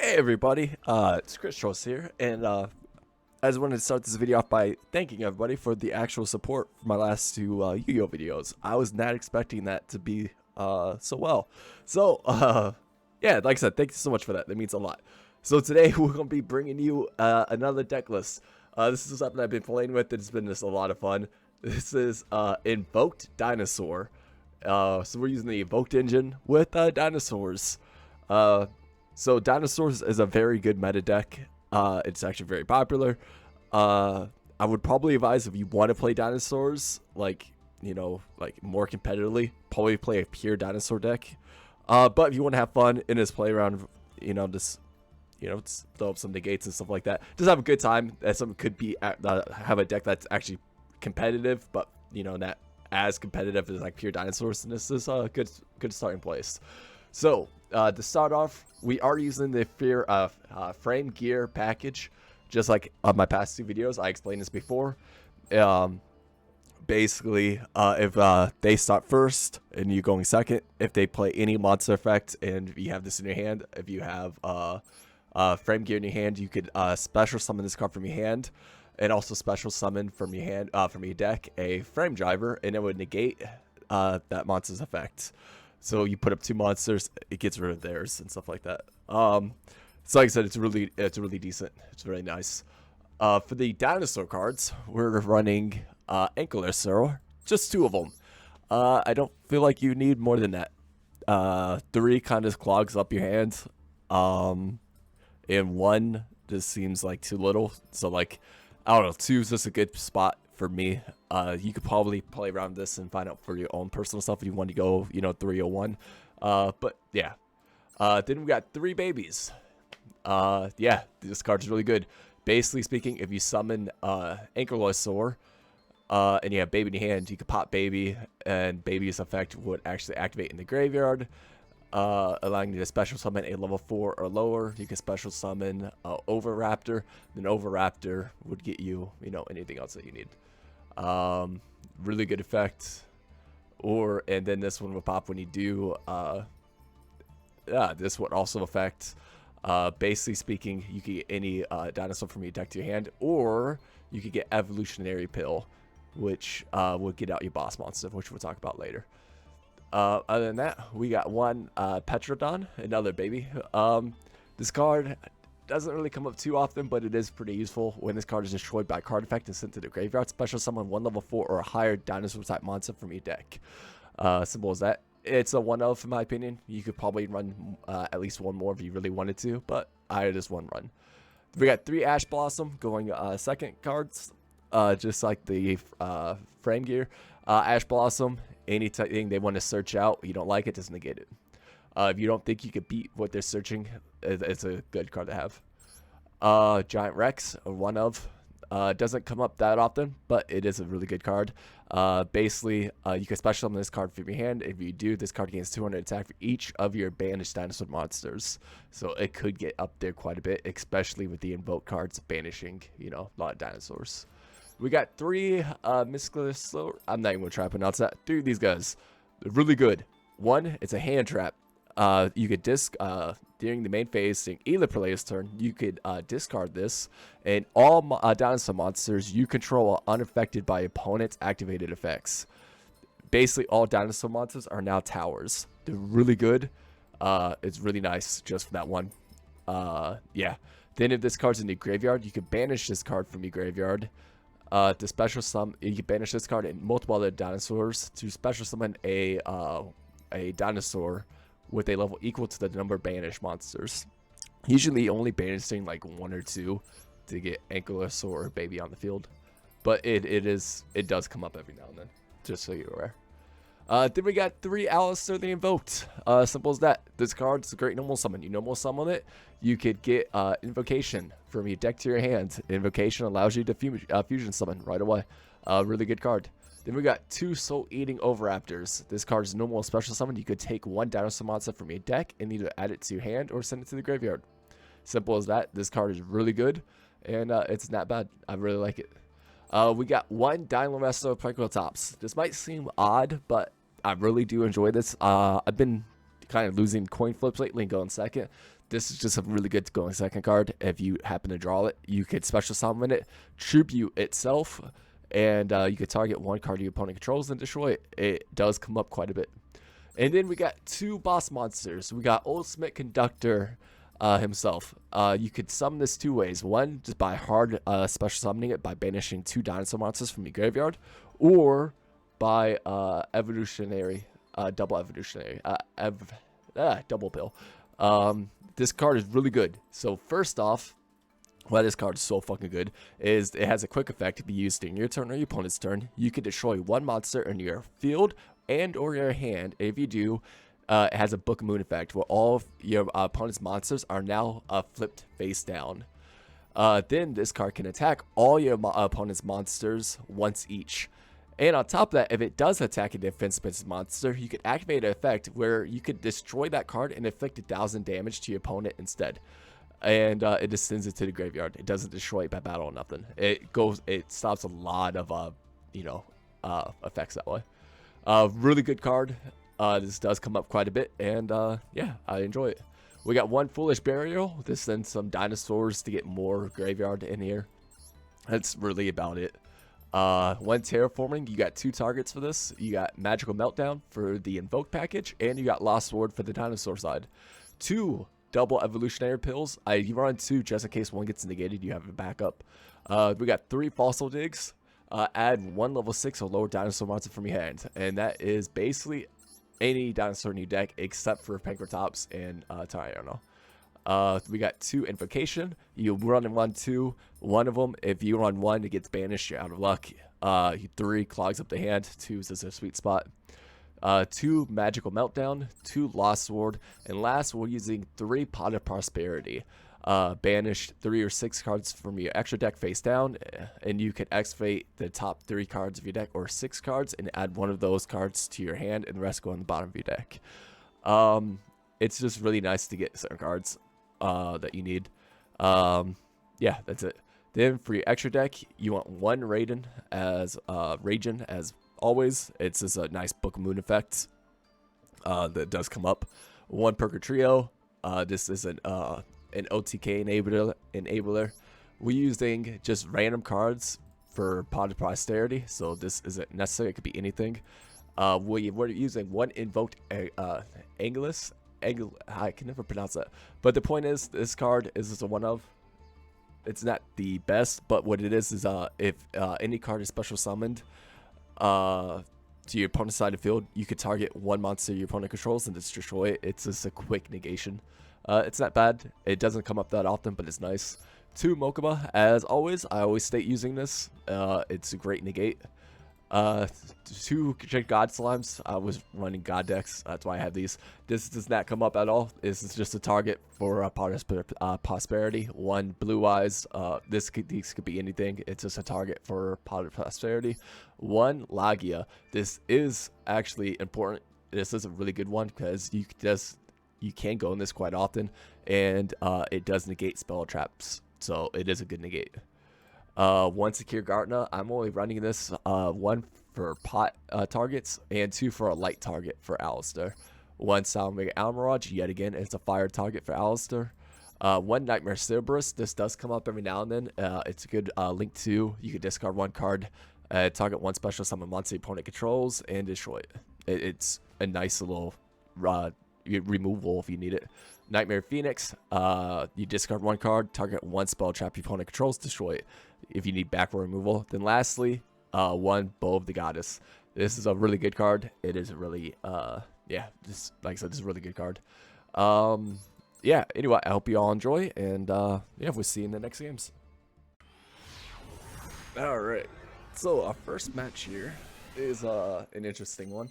Hey everybody, it's Chris Trost here, and I just wanted to start this video off by thanking everybody for the actual support for my last two Yu-Gi-Oh videos. I was not expecting that to be so well. So, yeah, like I said, thank you so much for that. That means a lot. So today we're going to be bringing you another deck list. This is something I've been playing with. It's been just a lot of fun. This is Invoked Dinosaur. So we're using the Invoked engine with dinosaurs. So Dinosaurs is a very good meta deck. It's actually very popular. I would probably advise if you want to play Dinosaurs, like, you know, like more competitively, probably play a pure Dinosaur deck. But if you want to have fun in this play around, just throw up some negates and stuff like that. Just have a good time. That something could be have a deck that's actually competitive, but not as competitive as like pure Dinosaurs. And this is a good starting place. So to start off, we are using the frame gear package, just like on my past two videos. I explained this before. Basically, if they start first and you going second, if they play any monster effect and you have this in your hand, if you have frame gear in your hand, you could special summon this card from your hand, and also special summon from your hand from your deck a frame driver, and it would negate that monster's effect. So you put up two monsters, it gets rid of theirs and stuff like that. So like I said, it's really decent. It's really nice. For the dinosaur cards, we're running Ankylosaur, just two of them. I don't feel like you need more than that. Three kind of clogs up your hand. And one just seems like too little. So like, I don't know, two is just a good spot for me. You could probably play around this and find out for your own personal stuff if you want to go, 301. But yeah. Then we got three babies. Yeah, this card's really good. Basically speaking, if you summon Ankylosaur, and you have baby in your hand, you could pop baby, and baby's effect would actually activate in the graveyard, allowing you to special summon a level 4 or lower. You can special summon Overraptor. Then Overraptor would get you, anything else that you need. Really good effect. And then this one will pop when you do. This would also affect. Basically speaking, you can get any dinosaur from your deck to your hand, or you could get Evolutionary Pill, which will get out your boss monster, which we'll talk about later. Other than that, we got one Petrodon, another baby. This card doesn't really come up too often, but it is pretty useful. When this card is destroyed by a card effect and sent to the graveyard, special summon one level 4 or higher dinosaur type monster from your deck. Simple as that. It's a 1-of in my opinion. You could probably run at least one more if you really wanted to, but I just one run. We got 3 Ash Blossom going second cards, just like the frame gear. Ash Blossom, anything they want to search out, you don't like it, just negate it. If you don't think you could beat what they're searching, it's a good card to have. Giant Rex, a 1-of. Doesn't come up that often, but it is a really good card. Basically, you can special summon this card from your hand. If you do, this card gains 200 attack for each of your banished dinosaur monsters. So it could get up there quite a bit, especially with the invoke cards banishing, a lot of dinosaurs. We got 3 Mystical. I'm not even gonna try to pronounce that. 3 of these guys, they're really good. One, it's a hand trap. You could during the main phase, during either player's turn, you could discard this, and all dinosaur monsters you control are unaffected by opponent's activated effects. Basically, all dinosaur monsters are now towers. They're really good. It's really nice just for that one. Yeah. Then if this card's in the graveyard, you can banish this card from your graveyard. To special summon, you can banish this card and multiple other dinosaurs to special summon a dinosaur with a level equal to the number of banished monsters. Usually only banishing like 1 or 2 to get Ankylosaur or baby on the field, but it does come up every now and then, just so you're aware. Then we got 3 Alistair the Invoked. Simple as that. This card's a great normal summon. You normal summon it, you could get Invocation from your deck to your hand. Invocation allows you to fusion summon right away. Really good card. Then we got 2 Soul Eating Overraptors. This card is normal special summon. You could take 1 dinosaur monster from your deck and either add it to your hand or send it to the graveyard. Simple as that. This card is really good, and it's not bad. I really like it. We got 1 Dino Wrestler Tops. This might seem odd, but I really do enjoy this. I've been kind of losing coin flips lately and going second. this is just a really good going second card. If you happen to draw it, you could special summon it, tribute itself, and you could target one card your opponent controls and destroy it. It does come up quite a bit. And then we got two boss monsters. We got Ultimate Conductor himself. You could summon this two ways. One, just by hard special summoning it by banishing two dinosaur monsters from your graveyard, or by evolutionary, double evolutionary, double pill. This card is really good. So first off, why this card is so fucking good is it has a quick effect to be used during your turn or your opponent's turn. You can destroy one monster in your field and or your hand. If you do, it has a Book of Moon effect where all of your opponent's monsters are now flipped face down. Then this card can attack all your opponent's monsters once each. And on top of that, if it does attack a defensive monster, you can activate an effect where you could destroy that card and inflict 1,000 damage to your opponent instead. And it just sends it to the graveyard. It doesn't destroy it by battle or nothing. It stops a lot of effects that way. Really good card. This does come up quite a bit, and yeah, I enjoy it. We got one Foolish Burial. This sends some dinosaurs to get more graveyard in here. That's really about it. One Terraforming. You got two targets for this. You got Magical Meltdown for the Invoked package, and you got Lost Sword for the dinosaur side. Two double evolutionary pills. You run two just in case one gets negated. You have a backup. We got three Fossil Digs. Add one level 6 or lower dinosaur monster from your hand, and that is basically any dinosaur in your deck except for Pankratops and Tyranno. We got two Invocation. You run and run two. One of them, if you run one, it gets banished. You're out of luck. Three clogs up the hand. Two is a sweet spot. Two Magical Meltdown. Two Lost Sword. And last, we're using three Pot of Prosperity. Banish 3 or 6 cards from your extra deck face down, and you can excavate the top 3 cards of your deck or 6 cards and add one of those cards to your hand, and the rest go on the bottom of your deck. It's just really nice to get certain cards that you need. Yeah, that's it. Then for your extra deck, you want one Raiden as always. It's just a nice Book of Moon effect that does come up. One Perker Trio. This is an OTK enabler. We're using just random cards for Pot of Posterity, so this isn't necessary. It could be anything. We're using one Invoked Angelus. I can never pronounce that. But the point is, this card is just a one of. It's not the best, but what it is if any card is special summoned to your opponent's side of the field, you could target one monster your opponent controls and just destroy it. It's just a quick negation. It's not bad. It doesn't come up that often, but it's nice. Two Mokuba, as always. I always state using this. It's a great negate. Two God Slimes. I was running God decks. That's why I have these. This does not come up at all. This is just a target for Prosperity. One Blue Eyes. These could be anything. It's just a target for Prosperity. One Lagia. This is actually important. This is a really good one because you can go in this quite often, and it does negate spell traps, so it is a good negate. One Secure Gardener. I'm only running this one for pot targets and two for a light target for Alistair. One Salamander Almirage. Yet again, it's a fire target for Alistair. One Nightmare Cerberus. This does come up every now and then. It's a good link to. You can discard one card, target one special summon monster your opponent controls, and destroy it. It's a nice little removal if you need it. Nightmare Phoenix. You discard one card, target one spell trap your opponent controls, destroy it if you need backward removal. Then lastly, one Bow of the Goddess. This is a really good card. It is a really yeah, just like I said, this is a really good card. Yeah, anyway, I hope you all enjoy, and yeah, we'll see you in the next games. Alright, so our first match here is an interesting one.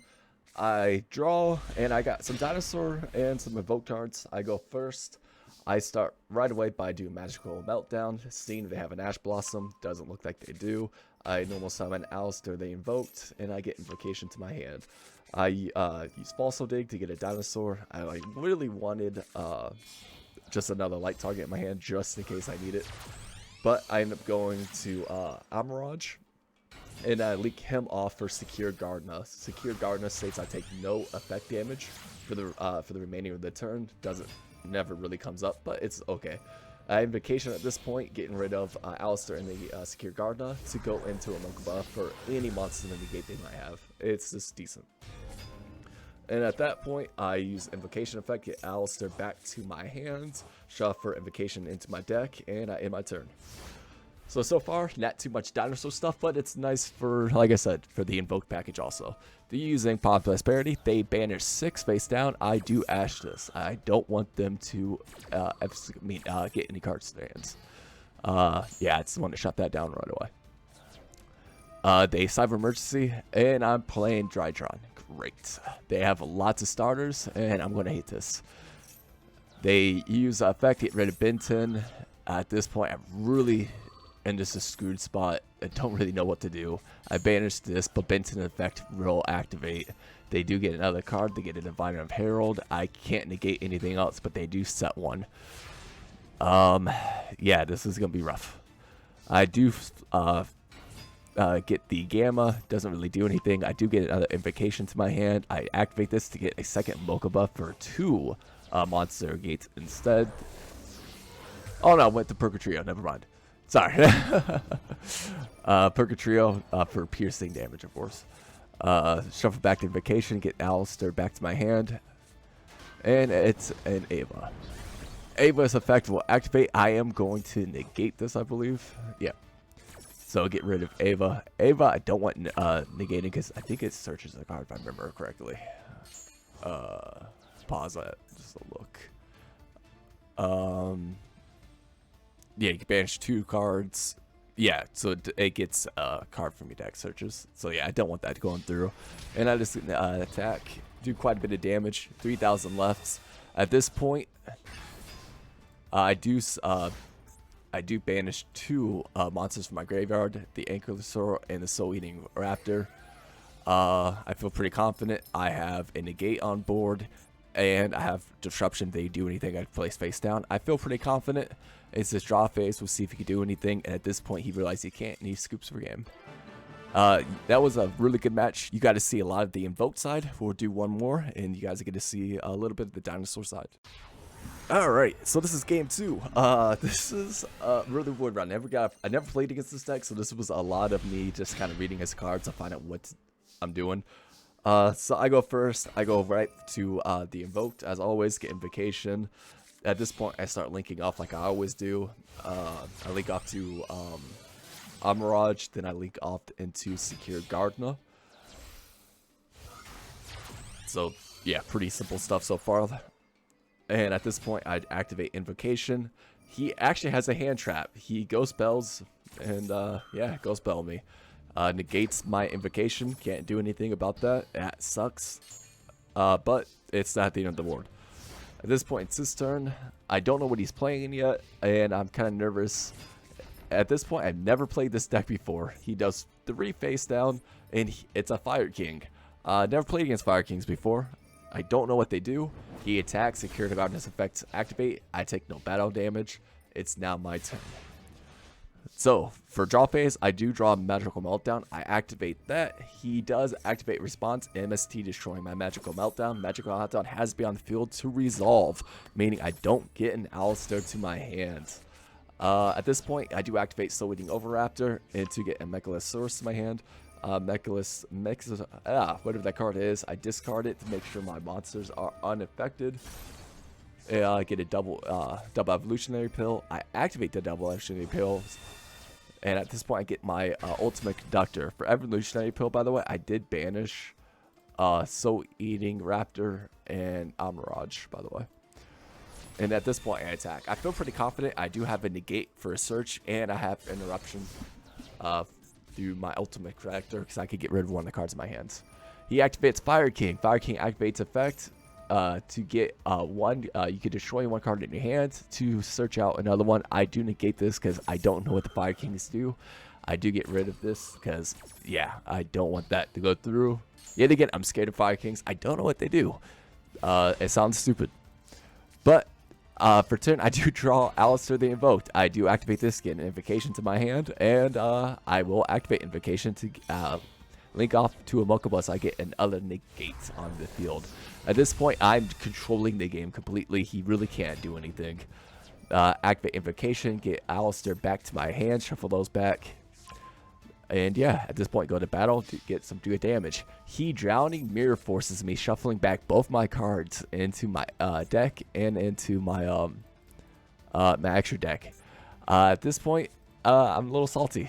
I draw, and I got some dinosaur and some invoked cards. I go first. I start right away by doing Magical Meltdown, seeing if they have an Ash Blossom. Doesn't look like they do. I normal summon Alistair, they invoked, and I get Invocation to my hand. I use Fossil Dig to get a dinosaur. I really wanted just another light target in my hand just in case I need it. But I end up going to Almirage. And I leak him off for Secure Gardener. Secure Gardener states I take no effect damage for the remaining of the turn. Doesn't never really comes up, but it's okay. Invocation at this point, getting rid of Alistair and the Secure Gardener to go into a monk buff for any monster to negate they might have. It's just decent. And at that point, I use Invocation effect, get Alistair back to my hands, shuffle Invocation into my deck, and I end my turn. So far, not too much dinosaur stuff, but it's nice for, like I said, for the Invoked package also. They're using Prosperity. They banish 6 face down. I do Ash this. I don't want them to get any cards to their hands. Yeah, I just want to shut that down right away. They Cyber Emergency, and I'm playing Drydron. Great. They have lots of starters, and I'm going to hate this. They use effect, get rid of Benton. At this point, I'm really in just a screwed spot. I don't really know what to do. I banished this, but Benton effect will activate. They do get another card. They get a Diviner of Herald. I can't negate anything else, but they do set one. Yeah, this is going to be rough. I do get the Gamma. Doesn't really do anything. I do get another Invocation to my hand. I activate this to get a second Mocha buff for 2 monster gates instead. Oh no, I went to Purgatrio. Never mind. Sorry. Purgatrio for piercing damage, of course. Shuffle back to Invocation, get Alistair back to my hand. And it's an Ava. Ava's effect will activate. I am going to negate this, I believe. Yeah. So get rid of Ava. Ava, I don't want negating because I think it searches the card if I remember correctly. Pause that. Just a look. Yeah, you can banish 2 cards. Yeah, so it gets a card from your deck searches. So yeah, I don't want that going through. And I just attack, do quite a bit of damage. 3,000 left. At this point, I do banish 2 monsters from my graveyard: the Ankylosaur and the Soul-Eating Raptor. I feel pretty confident. I have a negate on board, and I have disruption. If they do anything, I place face down. I feel pretty confident. It's this draw phase. We'll see if he can do anything. And at this point, he realized he can't, and he scoops for game. That was a really good match. You got to see a lot of the Invoked side. We'll do one more, and you guys are going to see a little bit of the dinosaur side. Alright, so this is game 2. This is really weird. I never played against this deck, so this was a lot of me just kind of reading his cards to find out what I'm doing. So I go first. I go right to the Invoked, as always, get Invocation. At this point, I start linking off like I always do. I link off to Amirage, then I link off into Secure Gardener. So, yeah, pretty simple stuff so far. And at this point, I'd activate Invocation. He actually has a hand trap. He Ghost Spells, and yeah, Ghost Spell me. Negates my Invocation. Can't do anything about that. That sucks. But it's not the end of the board. At this point, it's his turn. I don't know what he's playing yet, and I'm kind of nervous. At this point, I've never played this deck before. He does 3 face down, and it's a Fire King. Never played against Fire Kings before. I don't know what they do. He attacks, Secure Gardener's effects activate. I take no battle damage. It's now my turn. So, for draw phase, I do draw Magical Meltdown. I activate that. He does activate response, MST destroying my Magical Meltdown. Magical Meltdown has to be on the field to resolve, meaning I don't get an Alistair to my hand. At this point, I do activate Soul-Eating Oviraptor and to get a Megalosaurus to my hand. Whatever that card is, I discard it to make sure my monsters are unaffected. I get a double evolutionary pill. I activate the double evolutionary pills, and at this point I get my ultimate Conductor. For evolutionary pill, by the way, I did banish Soul-Eating Raptor and Amirage, by the way. And at this point I attack. I feel pretty confident. I do have a negate for a search, and I have interruption through my ultimate character because I could get rid of one of the cards in my hands. He activates Fire King. Fire King activates effect. To get you can destroy one card in your hand to search out another one. I do negate this because I don't know what the Fire Kings do. I do get rid of this because, yeah, I don't want that to go through. Yet again, I'm scared of Fire Kings. I don't know what they do. It sounds stupid. But for turn, I do draw Alistair the Invoked. I do activate this, get an Invocation to my hand, and I will activate Invocation to link off to a Mokuba so I get another negate on the field. At this point, I'm controlling the game completely. He really can't do anything. Activate Invocation, get Alistair back to my hand, shuffle those back. And yeah, at this point, go to battle to get some good damage. He Drowning Mirror forces me, shuffling back both my cards into my deck and into my my extra deck. At this point, I'm a little salty.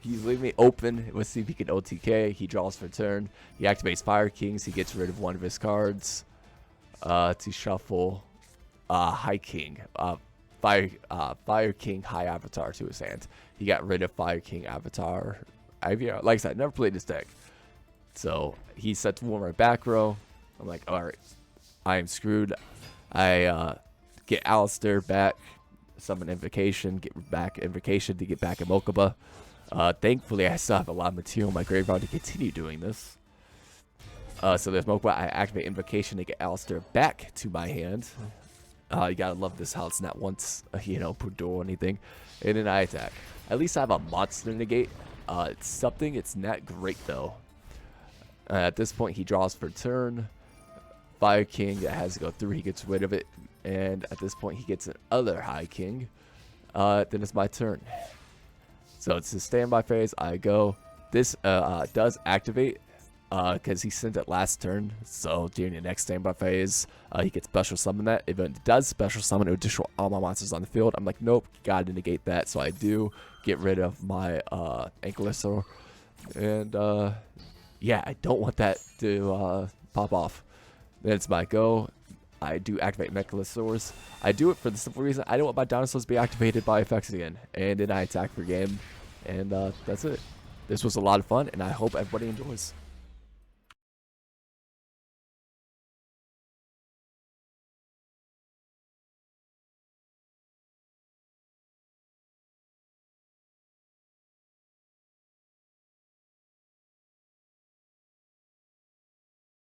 He's leaving me open. Let's see if he can OTK. He draws for turn. He activates Fire Kings. He gets rid of one of his cards to shuffle High King. Fire King High Avatar to his hand. He got rid of Fire King Avatar. Like I said, never played this deck. So he sets one more back row. I'm like, alright, I am screwed. I get Alistair back, summon Invocation, get back Invocation to get back a Mokuba. Thankfully, I still have a lot of material in my graveyard to continue doing this. So there's Mokuba. I activate Invocation to get Alistair back to my hand. You gotta love this how it's not once, per duel or anything. And then I attack. At least I have a monster negate. It's something, it's not great though. At this point, he draws for turn. Fire King that has to go through, he gets rid of it. And at this point, he gets another High King. Then it's my turn. So it's the standby phase. I go. This does activate because he sent it last turn. So during the next standby phase, he gets special summon that. If it does special summon, it would destroy all my monsters on the field. I'm like, nope, gotta negate that. So I do get rid of my Ankylosaur. And yeah, I don't want that to pop off. Then it's my go. I do activate Mechalosaurs. I do it for the simple reason I don't want my dinosaurs to be activated by effects again. And then I attack for game. And that's it. This was a lot of fun, and I hope everybody enjoys.